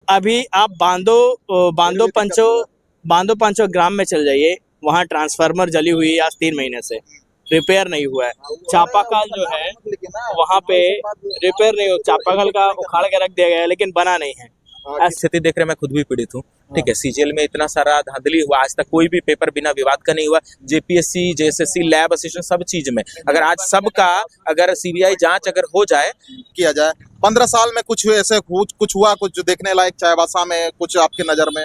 अभी आप बांदो पंचो ग्राम में चल जाइए, वहाँ ट्रांसफार्मर जली हुई है आज 3 महीने से, रिपेयर नहीं हुआ है। चापाकल जो है वहाँ पे रिपेयर नहीं हो, चापाकल का उखाड़ के रख दिया गया है लेकिन बना नहीं है। आज स्थिति देख रहे मैं खुद भी पीड़ित हूँ। ठीक है, सीजीएल में इतना सारा धांधली हुआ, आज तक कोई भी पेपर बिना विवाद का नहीं हुआ। JPSC, JSSC, lab assistant sub चीज में अगर आज सबका अगर सीबीआई जांच अगर हो जाए, किया जाए। 15 साल में कुछ ऐसे कुछ हुआ, कुछ जो देखने लायक चाईबासा में, कुछ आपके नजर में?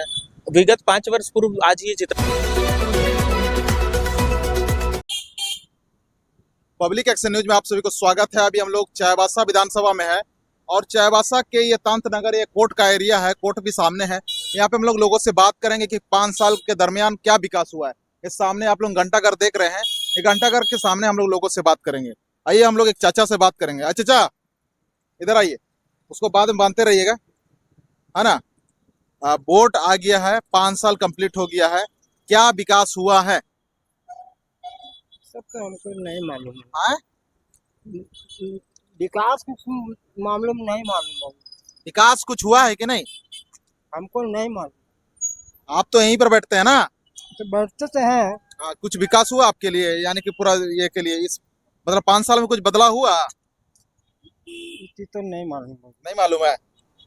विगत 5 वर्ष पूर्व आज ये जितना पब्लिक एक्शन न्यूज में आप सभी को स्वागत है। अभी हम लोग चाईबासा विधानसभा में है और चाईबासा के ये तंत नगर, ये कोर्ट का एरिया है, कोर्ट भी सामने है। यहाँ पे हम लोग लोगों से बात करेंगे कि 5 साल के दरमियान क्या विकास हुआ है। इस सामने आप लोग घंटाघर देख रहे हैं, ये घंटाघर के सामने हम लोग लोगों से बात करेंगे। आइए हम लोग एक चाचा से बात करेंगे। अच्छा चाचा, इधर आइए, उसको बाद में बांधते रहिएगा, है ना। वोट आ गया है, 5 साल कंप्लीट हो गया है, क्या विकास हुआ है? सब तो हमको नहीं मालूम है। हाँ? विकास कुछ मामलों में नहीं मालूम है, विकास कुछ हुआ है कि नहीं? हमको नहीं मालूम। आप तो यहीं पर बैठते हैं ना। तो बैठते तो हैं। कुछ विकास हुआ आपके लिए, यानी कि पूरा ये के लिए, इस मतलब 5 साल में कुछ बदलाव हुआ? तो नहीं मालूम है। नहीं मालूम है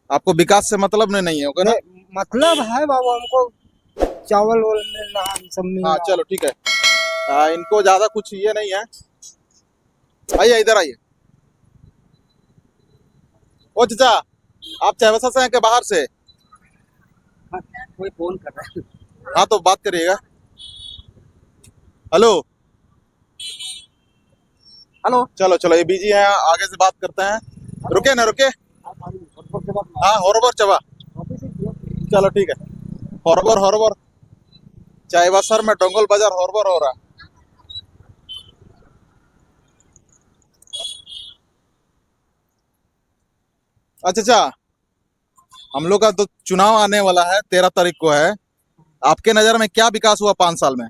आपको, विकास से मतलब नहीं होगा ना। मतलब है बाबू, हमको चावल वावल मिल रहा है, सब मिल हाँ रहा चलो ठीक है। इनको ज्यादा कुछ ये नहीं है। आइए इधर आइए। ओ चाचा, आप चाईबासा से हैं कि बाहर से? है। कोई फोन कर रहा है। हाँ तो बात करिएगा। Hello hello. चलो चलो, ये बिजी है, आगे से बात करते हैं। रुके ना रुके। हाँ हॉरबर चबा, चलो ठीक है। हॉरबर चाईबासा में डोंगल बाजार हॉरबर हो रहा है। अच्छा, हम लोग का तो चुनाव आने वाला है, 13 तारीख को है। आपके नजर में क्या विकास हुआ 5 साल में?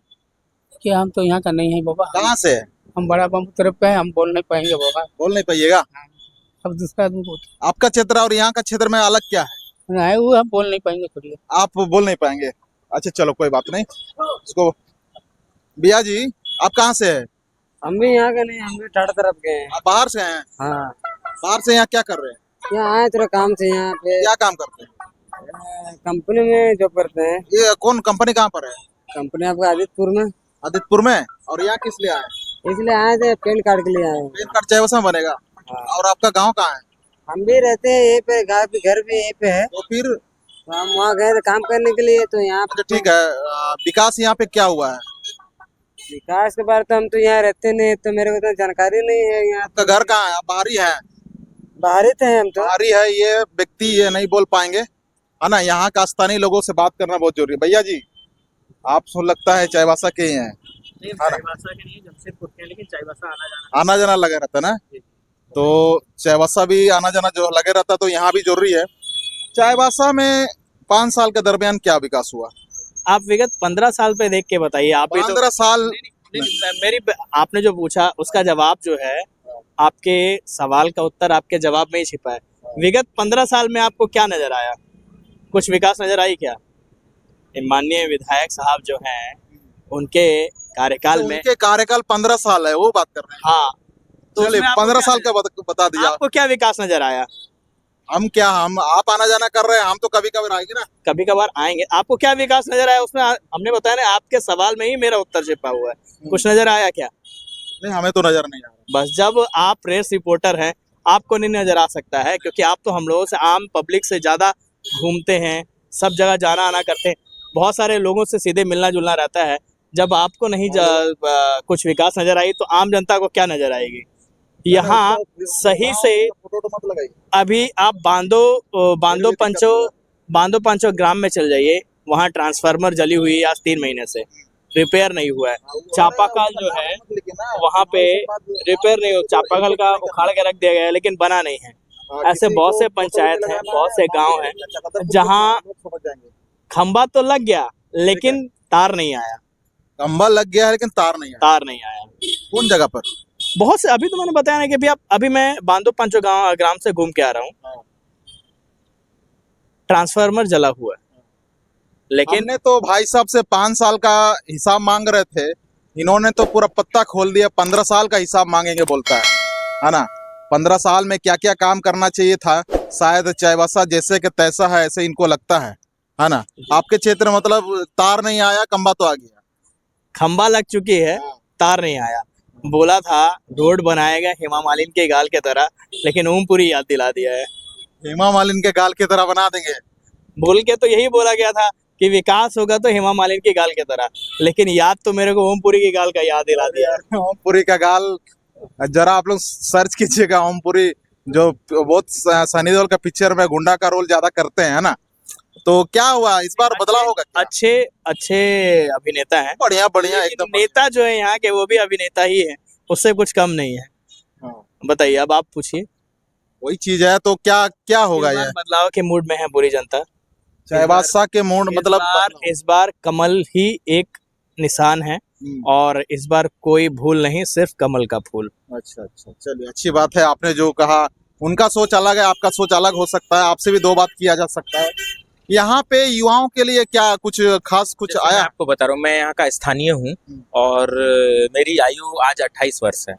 क्या हम तो यहाँ का नहीं है बाबा। कहाँ से है? हम बड़ा बम तरफ पे हैं, हम बोल नहीं पाएंगे बाबा। बोल नहीं पाइएगा? अब दूसरा आदमी बोल आपका क्षेत्र और यहाँ का क्षेत्र में अलग क्या है? नहीं, वो हम बोल नहीं पाएंगे थोड़ी। आप बोल नहीं पाएंगे? अच्छा चलो कोई बात नहीं। उसको भैया जी, आप कहाँ से है? हम भी यहाँ के नहीं, हम भी टाटा तरफ गए हैं। आप बाहर से हैं? हाँ, बाहर से यहाँ क्या कर रहे हैं? यहाँ आए थोड़ा काम से। यहाँ पे क्या काम करते हैं? कंपनी में जॉब करते हैं। ये कौन कंपनी कहाँ पर है? कंपनी आपका आदित्यपुर में। आदित्यपुर में। और यहाँ किस लिए आए? इसलिए आए थे, पैन कार्ड के लिए आए हैं। पैन कार्ड चाईबासा में बनेगा। और आपका गांव कहाँ है? हम भी रहते हैं यहीं पे, घर भी यहीं पे है। तो फिर तो हम वहाँ गए थे काम करने के लिए, तो यहाँ अच्छा ठीक है। विकास यहाँ पे क्या हुआ है? विकास के बारे तो हम तो यहाँ रहते नहीं, तो मेरे को तो जानकारी नहीं है। यहाँ आपका घर कहाँ है? आप बाहरी है? बाहर ही थे हम तो। बाहरी है, ये व्यक्ति ये नहीं बोल पाएंगे, है ना। यहाँ का स्थानीय लोगों से बात करना बहुत जरूरी है। भैया जी, आप सो लगता है चाईबासा के ही हैं? चाईबासा के नहीं, जमशेदपुर के, लेकिन चाईबासा आना जाना लगा रहता ना, तो चाईबासा भी आना जाना जो लगे रहता, तो यहाँ भी जरूरी है। चाईबासा में 5 साल के दरमियान क्या विकास हुआ? आप विगत 15 साल पे देख के बताइए। आप 15 साल मेरी आपने जो पूछा उसका जवाब जो है, आपके सवाल का उत्तर आपके जवाब में ही छिपा है। विगत 15 साल में आपको क्या नजर आया? कुछ विकास नजर आई क्या? माननीय विधायक साहब जो हैं, उनके कार्यकाल में, उनके कार्यकाल 15 साल है, वो बात कर रहे हैं। हाँ, तो चलिए उसमें आपको 15 क्या साल का बता दीजिए। आपको क्या विकास नजर आया? हम आप आना जाना कर रहे हैं, हम तो कभी कभी आएंगे ना। कभी कभार आएंगे। आपको क्या विकास नजर आया उसमें? हमने बताया ना, आपके सवाल में ही मेरा उत्तर छिपा हुआ है। कुछ नजर आया क्या? नहीं, हमें तो नजर नहीं आ रहा। बस जब आप प्रेस रिपोर्टर हैं, आपको नहीं नजर आ सकता है, क्योंकि आप तो हम लोगों से, आम पब्लिक से ज्यादा घूमते हैं, सब जगह जाना आना करते हैं, बहुत सारे लोगों से सीधे मिलना जुलना रहता है। जब आपको नहीं कुछ विकास नजर आई, तो आम जनता को क्या नजर आएगी? यहाँ सही से फोटो तो मत लगाइए। अभी आप बांदो पंचो ग्राम में चल जाइए, वहाँ ट्रांसफार्मर जली हुई है आज 3 महीने से, रिपेयर नहीं हुआ है। चापाकल जो है वहाँ पे रिपेयर नहीं हो, चापाकल का उखाड़ के रख दिया गया है लेकिन बना नहीं है। ऐसे बहुत से पंचायत हैं, बहुत से गांव हैं जहाँ खंबा तो लग गया लेकिन तार नहीं आया। खंबा लग गया है लेकिन तार नहीं आया। तार नहीं आया। कौन जगह पर? बहुत से, अभी तो मैंने बताया ना कि अभी मैं बांदो पंचो ग्राम से घूम के आ रहा हूँ। ट्रांसफार्मर जला हुआ है। लेकिन हमने तो भाई साहब से 5 साल का हिसाब मांग रहे थे, इन्होंने तो पूरा पत्ता खोल दिया, 15 साल का हिसाब मांगेंगे बोलता है ना। 15 साल में क्या क्या काम करना चाहिए था, शायद चाईबासा जैसे कि तैसा है ऐसे इनको लगता है ना। आपके क्षेत्र में मतलब तार नहीं आया, खंबा तो आ गया। खंबा लग चुकी है, तार नहीं आया। बोला था रोड बनाएगा हेमा मालिनी के गाल के तरह, लेकिन ओमपुरी याद दिला दिया है। हेमा मालिनी के गाल की तरह बना देंगे। बोल के तो यही बोला गया था कि विकास होगा तो हेमा मालिनी के गाल के तरह, लेकिन याद तो मेरे को ओमपुरी के गाल का याद दिला दिया है। ओमपुरी का गाल जरा आप लोग सर्च कीजिएगा। ओमपुरी जो बहुत सनी देओल का पिक्चर में गुंडा का रोल ज्यादा करते हैं ना। तो क्या हुआ इस बार बदलाव होगा क्या? अच्छे अभिनेता हैं, बढ़िया बढ़िया लेकिन एकदम। नेता जो है यहाँ के वो भी अभिनेता ही है, उससे कुछ कम नहीं है। हाँ। बताइए, अब आप पूछिए। वही चीज है, तो क्या क्या होगा इस बार ये? बदलाव के मूड में है पूरी जनता। चाईबासा के मूड मतलब इस बार कमल ही एक निशान है, और इस बार कोई भूल नहीं, सिर्फ कमल का फूल। अच्छा अच्छा, चलिए अच्छी बात है। आपने जो कहा, उनका सोच अलग है, आपका सोच अलग हो सकता है, आपसे भी दो बात किया जा सकता है। यहाँ पे युवाओं के लिए क्या कुछ खास कुछ जैसे मैं आया? आपको बता रहा हूँ, मैं यहाँ का स्थानीय हूँ और मेरी आयु आज 28 वर्ष है।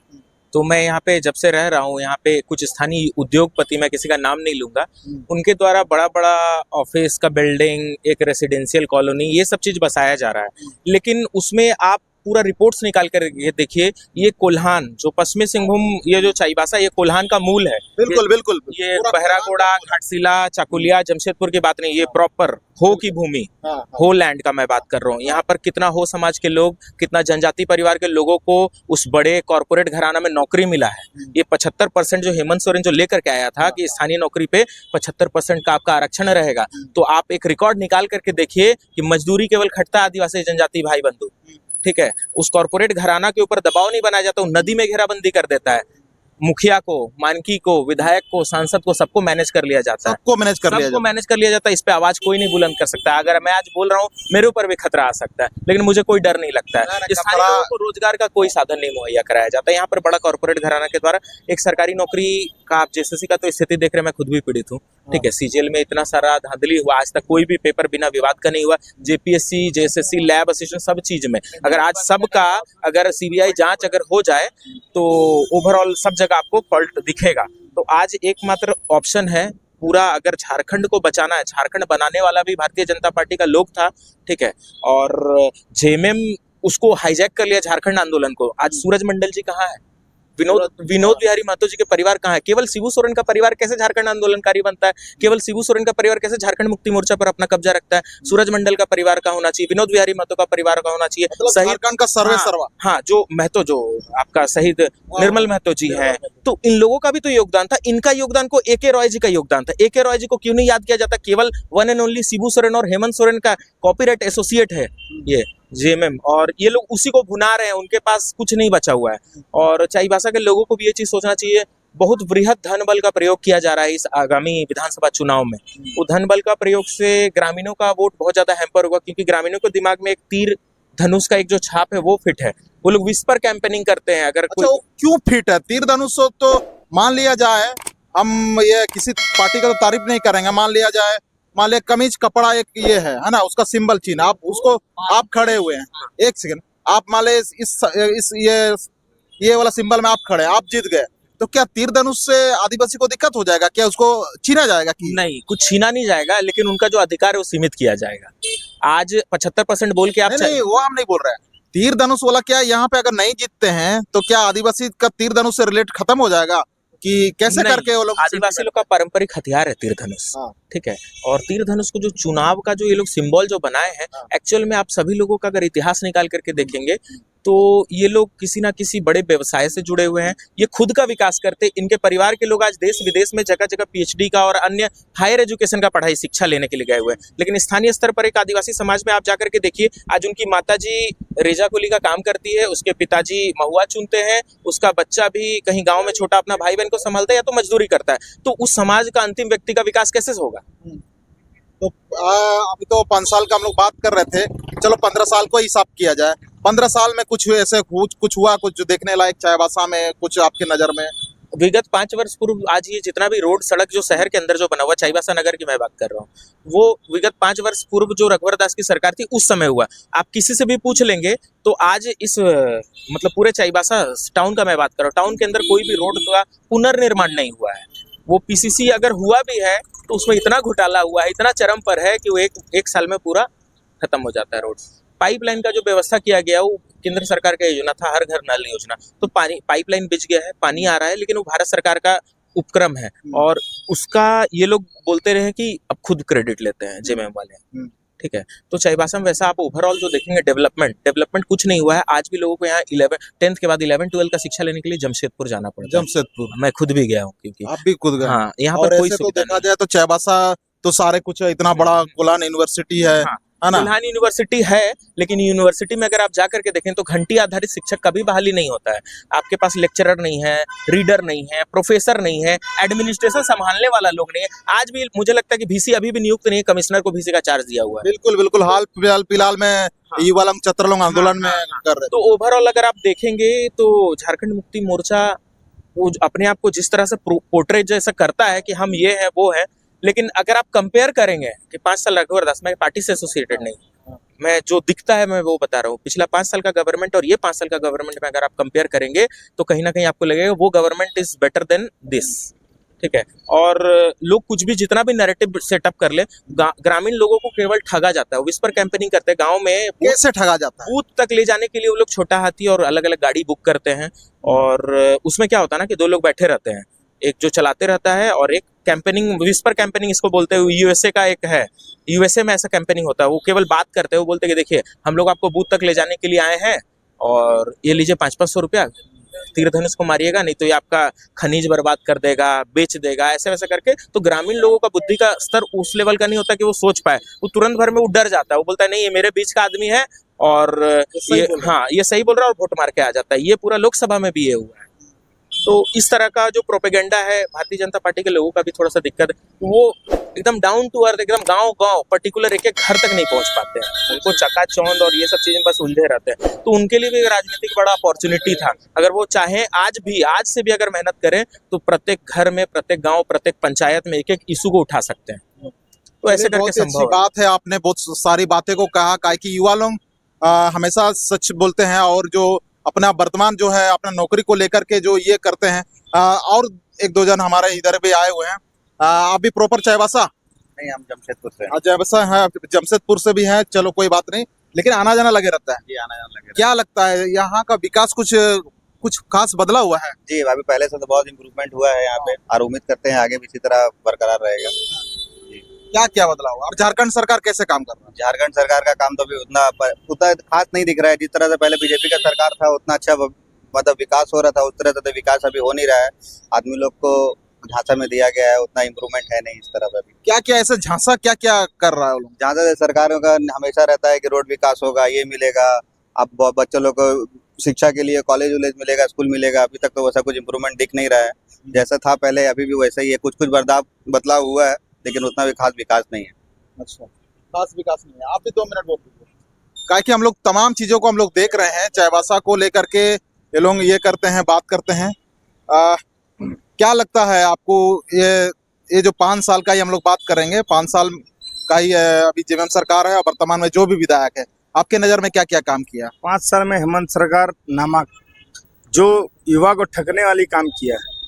तो मैं यहाँ पे जब से रह रहा हूँ, यहाँ पे कुछ स्थानीय उद्योगपति, मैं किसी का नाम नहीं लूंगा, उनके द्वारा बड़ा बड़ा ऑफिस का बिल्डिंग, एक रेसिडेंशियल कॉलोनी, ये सब चीज बसाया जा रहा है। लेकिन उसमें आप पूरा रिपोर्ट्स निकाल कर ये देखिए, ये कोल्हान जो पश्चिमी सिंहभूम, ये जो चाईबासा, ये कोल्हान का मूल है। बिल्कुल बिल्कुल। ये बहरागोड़ा, घाटशिला, चाकुलिया, जमशेदपुर की बात नहीं, ये प्रॉपर हो की भूमि, हो लैंड का मैं बात कर रहा हूँ। यहाँ पर कितना हो समाज के लोग, कितना जनजाति परिवार के लोगों को उस बड़े कॉर्पोरेट घराना में नौकरी मिला है। ये 75% जो हेमंत सोरेन जो लेकर के आया था कि स्थानीय नौकरी पे 75% का आपका आरक्षण रहेगा, तो आप एक रिकॉर्ड निकाल करके देखिए कि मजदूरी केवल खटता आदिवासी जनजाति भाई बंधु, ठीक है। उस कॉर्पोरेट घराना के ऊपर दबाव नहीं बनाया जाता, नदी में घेराबंदी कर देता है। मुखिया को, मानकी को, विधायक को, सांसद को, सबको मैनेज कर लिया जाता है, सबको मैनेज कर लिया जाता है। इस पे आवाज कोई नहीं बुलंद कर सकता। अगर मैं आज बोल रहा हूँ, मेरे ऊपर भी खतरा आ सकता है, लेकिन मुझे कोई डर नहीं लगता है। स्थानीय लोगों को रोजगार का कोई साधन नहीं मुहैया कराया जाता है। यहाँ पर बड़ा कॉर्पोरेट घराना के द्वारा एक सरकारी नौकरी का, आप जेएसएससी का तो स्थिति देख रहे हैं, मैं खुद भी पीड़ित हूँ, ठीक है। सीजीएल में इतना सारा धांधली हुआ, आज तक कोई भी पेपर बिना विवाद का नहीं हुआ। जेपीएससी, जेएसएससी, लैब असिस्टेंट, सब चीज में अगर आज सबका अगर सीबीआई जांच अगर हो जाए तो ओवरऑल सब जगह आपको फॉल्ट दिखेगा। तो आज एकमात्र ऑप्शन है पूरा, अगर झारखंड को बचाना है, झारखंड बनाने वाला भी भारतीय जनता पार्टी का लोग था, ठीक है, और जेएमएम उसको हाईजैक कर लिया झारखंड आंदोलन को। आज सूरज मंडल जी कहाँ है? विनोद बिहारी महतो जी के परिवार कहाँ है? केवल शिबू सोरेन का परिवार कैसे झारखंड आंदोलनकारी बनता है? केवल शिबू सोरेन का परिवार कैसे झारखंड मुक्ति मोर्चा पर अपना कब्जा रखता है? सूरज मंडल का परिवार का होना चाहिए, विनोद बिहारी महतो का परिवार का होना चाहिए, मतलब झारखंड का सर्वे सर्वा। हाँ, जो महतो, जो आपका शहीद निर्मल महतो जी है, तो इन लोगों का भी तो योगदान था। इनका योगदान को एके रॉय जी का योगदान था। एके रॉय जी को क्यों नहीं याद किया जाता? केवल one and only Shibu Soren और हेमंत सोरेन का कॉपीराइट एसोसिएट है ये जेएमएम, और ये लोग उसी को भुना रहे हैं, उनके पास कुछ नहीं बचा हुआ है। और चाईबासा के लोगों को भी ये चीज सोचना चाहिए, बहुत वृहद धन बल का प्रयोग किया जा रहा है इस आगामी विधानसभा चुनाव में। वो धन बल का प्रयोग से ग्रामीणों का वोट बहुत ज्यादा हैम्पर होगा, क्योंकि ग्रामीणों के दिमाग में एक तीर धनुष का एक जो छाप है वो फिट है। वो लोग विस्पर कैंपेनिंग करते हैं। अगर अच्छा, वो क्यों फिट है तीर धनुष? तो मान लिया जाए, हम ये किसी पार्टी का तो तारीफ नहीं करेंगे, मान लिया जाए, मान लिया कमीज कपड़ा एक ये है ना, उसका सिंबल चिन्ह, आप उसको आप खड़े हुए हैं, एक सेकंड, आप मान ले इस ये वाला सिंबल में आप खड़े, आप जीत गए, तो क्या तीर धनुष से आदिवासी को दिक्कत हो जाएगा? क्या उसको छीना जाएगा? कि नहीं, कुछ छीना नहीं जाएगा, लेकिन उनका जो अधिकार है वो सीमित किया जाएगा। आज 75% बोल के आप नहीं, वो हम नहीं बोल रहे हैं। तीर धनुष वाला क्या यहाँ पे अगर नहीं जीतते हैं तो क्या आदिवासी का तीर धनुष से रिलेट खत्म हो जाएगा? कि कैसे करके वो लोग? आदिवासी लोग का पारंपरिक हथियार है तीर धनुष, ठीक है। और तीर धनुष को जो चुनाव का जो ये लोग सिंबल जो बनाए हैं, एक्चुअल में आप सभी लोगों का अगर इतिहास निकाल करके देखेंगे तो ये लोग किसी ना किसी बड़े व्यवसाय से जुड़े हुए हैं। ये खुद का विकास करते, इनके परिवार के लोग आज देश विदेश में जगह जगह पीएचडी का और अन्य हायर एजुकेशन का पढ़ाई शिक्षा लेने के लिए गए हुए हैं। लेकिन स्थानीय स्तर पर एक आदिवासी समाज में आप जाकर के देखिए, आज उनकी माताजी रेजा कुली का काम करती है, उसके पिताजी महुआ चुनते हैं, उसका बच्चा भी कहीं गाँव में छोटा अपना भाई बहन को संभालता है या तो मजदूरी करता है। तो उस समाज का अंतिम व्यक्ति का विकास कैसे होगा? तो अभी तो 5 साल का हम लोग बात कर रहे थे, चलो 15 साल को हिसाब किया जाए। 15 साल में कुछ ऐसे कुछ हुआ, कुछ जो देखने लायक चाईबासा में कुछ आपके नजर में विगत 5 वर्ष पूर्व आज ये जितना भी रोड सड़क जो शहर के अंदर जो बना हुआ, चाईबासा नगर की मैं बात कर रहा हूँ, वो विगत 5 वर्ष पूर्व जो रघुवर दास की सरकार थी उस समय हुआ। आप किसी से भी पूछ लेंगे तो आज इस मतलब पूरे चाईबासा टाउन का मैं बात कर रहा हूँ, टाउन के अंदर कोई भी रोड का पुनर्निर्माण नहीं हुआ है। वो पीसीसी अगर हुआ भी है तो उसमें इतना घोटाला हुआ है, इतना चरम पर है कि वो एक साल में पूरा खत्म हो जाता है रोड। पाइपलाइन का जो व्यवस्था किया गया वो केंद्र सरकार का योजना था, हर घर नल योजना, तो पानी पाइपलाइन बिछ गया है, पानी आ रहा है, लेकिन वो भारत सरकार का उपक्रम है और उसका ये लोग बोलते रहे कि अब खुद क्रेडिट लेते हैं जेएमएम वाले। ठीक है, तो चाईबासा में वैसा आप ओवरऑल जो देखेंगे डेवलपमेंट कुछ नहीं हुआ है। आज भी लोगों को यहाँ 10th के बाद 11-12 का शिक्षा लेने के लिए जमशेदपुर जाना पड़ता है। जमशेदपुर मैं खुद भी गया हूँ क्योंकि आप भी खुद गए? हाँ, यहाँ और पर कोई ऐसे तो सुविधा देखा नहीं। जाए तो चाईबासा तो सारे कुछ इतना बड़ा कुलान यूनिवर्सिटी है हाँ, है ना? दुल्हान यूनिवर्सिटी है, लेकिन यूनिवर्सिटी में अगर आप जा करके देखें तो घंटी आधारित शिक्षक कभी बहाली नहीं होता है। आपके पास लेक्चरर नहीं है, रीडर नहीं है, प्रोफेसर नहीं है, एडमिनिस्ट्रेशन संभालने वाला लोग नहीं है। आज भी मुझे लगता है कि VC अभी भी नियुक्त नहीं है, कमिश्नर को VC का चार्ज दिया हुआ है। बिल्कुल बिल्कुल, हाल फिलहाल में युवा लोग छत्रलोग आंदोलन में कर रहे तो ओवरऑल अगर आप देखेंगे तो झारखंड मुक्ति मोर्चा वो अपने आप को जिस तरह से पोर्ट्रेट जैसा करता है कि हम ये है वो है, लेकिन अगर आप कंपेयर करेंगे कि 5 साल रघुवर दास, मैं पार्टी से एसोसिएटेड नहीं, मैं जो दिखता है मैं वो बता रहा हूँ। पिछला 5 साल का गवर्नमेंट और ये 5 साल का गवर्नमेंट में अगर आप कंपेयर करेंगे तो कहीं ना कहीं आपको लगेगा वो government is better than this. ठीक है, और लोग कुछ भी जितना भी नैरेटिव सेटअप कर ले, ग्रामीण लोगों को केवल ठगा जाता है। विस्पर कैंपेनिंग करते हैं गांव में, कैसे ठगा जाता है? बूथ तक ले जाने के लिए वो लोग छोटा हाथी और अलग अलग गाड़ी बुक करते हैं, और उसमें क्या होता है ना कि 2 लोग बैठे रहते हैं, एक जो चलाते रहता है और एक कैंपेनिंग, विस्पर कैंपेनिंग इसको बोलते हैं। यूएसए का एक है, यूएसए में ऐसा कैंपेनिंग होता है, वो केवल बात करते हैं, वो बोलते हैं कि देखिए हम लोग आपको बूथ तक ले जाने के लिए आए हैं और ये लीजिए 500-500 रुपया, तीर धनुष को मारिएगा नहीं तो ये आपका खनिज बर्बाद कर देगा, बेच देगा, ऐसे वैसे करके। तो ग्रामीण लोगों का बुद्धि का स्तर उस लेवल का नहीं होता कि वो सोच पाए, वो तुरंत भर में वो डर जाता है, वो बोलता है नहीं ये मेरे बीच का आदमी है और ये सही बोल रहा है और वोट मार के आ जाता है। ये पूरा लोकसभा में भी ये हुआ है। तो इस तरह का जो प्रोपेगेंडा है, भारतीय जनता पार्टी के लोगों का भी थोड़ा सा दिक्कत है, वो एकदम डाउन टू अर्थ, एकदम गांव पर्टिकुलर एक घर तक नहीं पहुंच पाते हैं। उनको चकाचौंध और ये सब चीजें बस उलझे रहते हैं। तो उनके लिए भी राजनीतिक बड़ा अपॉर्चुनिटी था, अगर वो चाहे आज से भी अगर मेहनत करें तो प्रत्येक घर में, प्रत्येक गाँव, प्रत्येक पंचायत में एक इशू को उठा सकते हैं। तो ऐसे करके बहुत अच्छी संभव है। बात है, आपने बहुत सारी बातें को कहा कि युवा लोग हमेशा सच बोलते हैं और जो अपना वर्तमान जो है अपना नौकरी को लेकर के जो ये करते हैं। और 1-2 जन हमारे इधर भी आए हुए हैं। आप भी प्रॉपर चाईबासा? नहीं, हम जमशेदपुर से। चाईबासा है, जमशेदपुर से भी है, चलो कोई बात नहीं, लेकिन आना जाना लगे रहता है। जी, आना जाना लगे। क्या लगता है यहाँ का विकास कुछ खास बदला हुआ है? जी, अभी पहले से तो बहुत इम्प्रूवमेंट हुआ है यहाँ पे और उम्मीद करते हैं आगे भी इसी तरह बरकरार रहेगा। क्या क्या बदला हुआ और झारखंड सरकार कैसे काम कर रहा है? झारखंड सरकार का काम तो अभी उतना खास नहीं दिख रहा है। जिस तरह से पहले बीजेपी का सरकार था उतना अच्छा मतलब विकास हो रहा था, उस तरह से तो विकास अभी हो नहीं रहा है। आदमी लोग को झांसा में दिया गया है, उतना इम्प्रूवमेंट है नहीं इस तरह से। अभी क्या क्या ऐसे झांसा क्या क्या कर रहा है वो लोग? जहाँ से सरकारों का हमेशा रहता है कि रोड विकास होगा, ये मिलेगा, अब बच्चों लोग को शिक्षा के लिए कॉलेज वॉलेज मिलेगा, स्कूल मिलेगा। अभी तक तो वैसा कुछ इम्प्रूवमेंट दिख नहीं रहा है। जैसा था पहले अभी भी वैसा ही है, कुछ बदलाव हुआ है लेकिन उतना भी खास विकास नहीं है। अच्छा, खास विकास नहीं है। आप भी 2 मिनट बोल दीजिए। क्या कि हम लोग तमाम चीजों को हम लोग देख रहे हैं, चाईबासा को लेकर के ये लोग ये करते हैं, बात करते हैं। क्या लगता है आपको ये जो 5 साल का ही हम लोग बात करेंगे, 5 साल का ही अभी जेएमएम सरकार है और वर्तमान में जो भी विधायक है, आपके नजर में क्या क्या काम किया? 5 साल में हेमंत सरकार नामक जो युवा को ठगने वाली काम किया है।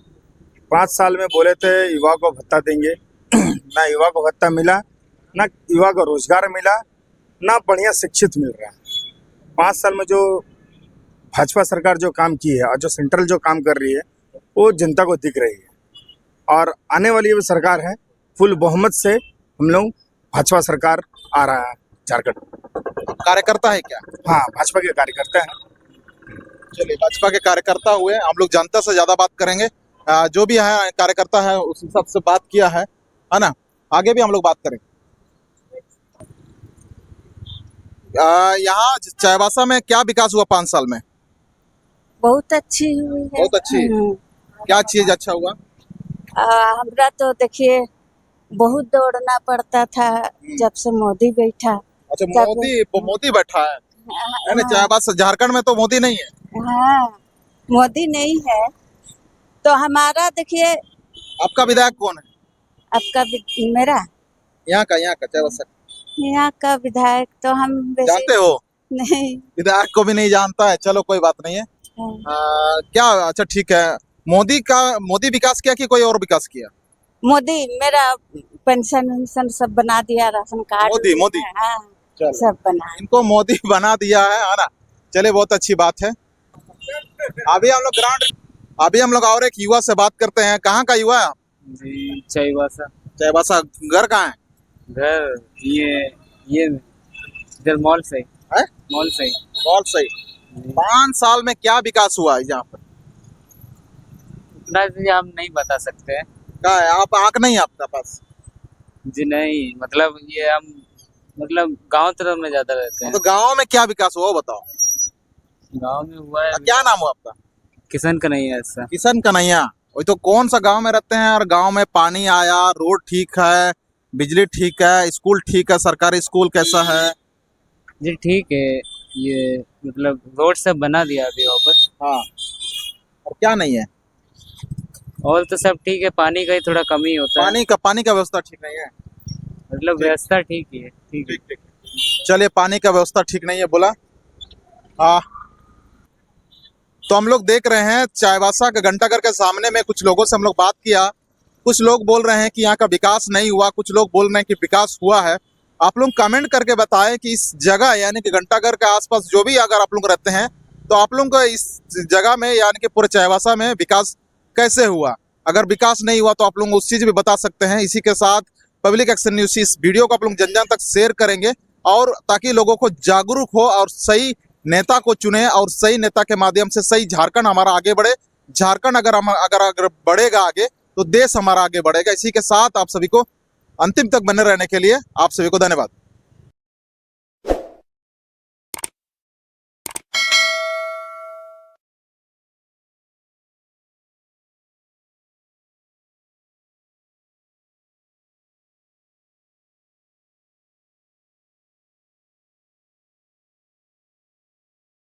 5 साल में बोले थे युवा को भत्ता देंगे, ना युवा को भत्ता मिला, ना युवा को रोजगार मिला, ना बढ़िया शिक्षित मिल रहा है। 5 साल में जो भाजपा सरकार जो काम की है और जो सेंट्रल जो काम कर रही है वो जनता को दिख रही है। और आने वाली जो सरकार है फुल बहुमत से हम लोग भाजपा सरकार आ रहा है झारखंड। कार्यकर्ता है क्या? हाँ, भाजपा के कार्यकर्ता है। चलिए, भाजपा के कार्यकर्ता हुए, हम लोग जनता से ज्यादा बात करेंगे। जो भी है कार्यकर्ता है उस हिसाब से बात किया है ना? आगे भी हम लोग बात करेंगे। यहाँ चाईबासा में क्या विकास हुआ 5 साल में? बहुत अच्छी हुई है। बहुत अच्छी। क्या चीज अच्छा हुआ? हमरा तो देखिए बहुत दौड़ना पड़ता था जब से मोदी बैठा। अच्छा, मोदी बैठा है ना चाईबासा? झारखंड में तो मोदी नहीं है। हाँ, मोदी नहीं है तो हमारा देखिए आपका विधायक कौन है आपका मेरा यहाँ का चाईबासा का? यहाँ का विधायक तो हम वैसे जानते हो? नहीं। विधायक को भी नहीं जानता है, चलो कोई बात नहीं है। क्या अच्छा ठीक है, मोदी विकास किया कि कोई और विकास किया? मोदी मेरा पेंशन वेंशन सब बना दिया, राशन कार्ड मोदी हाँ चलो सब बना। इनको मोदी बना दिया है ना। चलिए बहुत अच्छी बात है। अभी हम लोग और एक युवा से बात करते हैं। कहाँ का युवा है आप? जी चाईबासा चाईबासा। घर कहाँ है? घर ये इधर मॉल से है? मॉल से बहुत सही। 5 साल में क्या विकास हुआ है यहाँ पर? उतना जी हम नहीं बता सकते। क्या है, आप आंख नहीं है आपका पास? जी नहीं, मतलब ये हम मतलब गांव तरफ में ज्यादा रहते हैं। तो गांव में क्या विकास हुआ वो बताओ। गांव में हुआ है क्या नाम हुआ आपका? किशन का नहीं है ऐसा। किशन कन्हैया। वही तो, कौन सा गांव में रहते हैं और गांव में पानी आया, रोड ठीक है, बिजली ठीक है, स्कूल ठीक है, सरकारी स्कूल कैसा है? जी ठीक है, ये मतलब रोड सब बना दिया अभी वापस। हाँ, और क्या नहीं है? और तो सब ठीक है, पानी का ही थोड़ा कमी होता है। पानी का व्यवस्था ठीक नहीं है। मतलब व्यवस्था ठीक ही है, ठीक है। चलिए, पानी का व्यवस्था ठीक नहीं है बोला। हाँ, तो हम लोग देख रहे हैं चाईबासा के घंटाघर के सामने में कुछ लोगों से हम लोग बात किया। कुछ लोग बोल रहे हैं कि यहाँ का विकास नहीं हुआ, कुछ लोग बोल रहे हैं कि विकास हुआ है। आप लोग कमेंट करके बताएं कि इस जगह यानी कि घंटाघर के आसपास जो भी अगर आप लोग रहते हैं तो आप लोगों को इस जगह में यानी कि पूरे चाईबासा में विकास कैसे हुआ। अगर विकास नहीं हुआ तो आप लोग उस चीज़ भी बता सकते हैं। इसी के साथ पब्लिक एक्शन न्यूज़ इस वीडियो को आप लोग जन जन तक शेयर करेंगे और ताकि लोगों को जागरूक हो और सही नेता को चुने और सही नेता के माध्यम से सही झारखंड हमारा आगे बढ़े। झारखंड अगर बढ़ेगा आगे तो देश हमारा आगे बढ़ेगा। इसी के साथ आप सभी को अंतिम तक बने रहने के लिए आप सभी को धन्यवाद।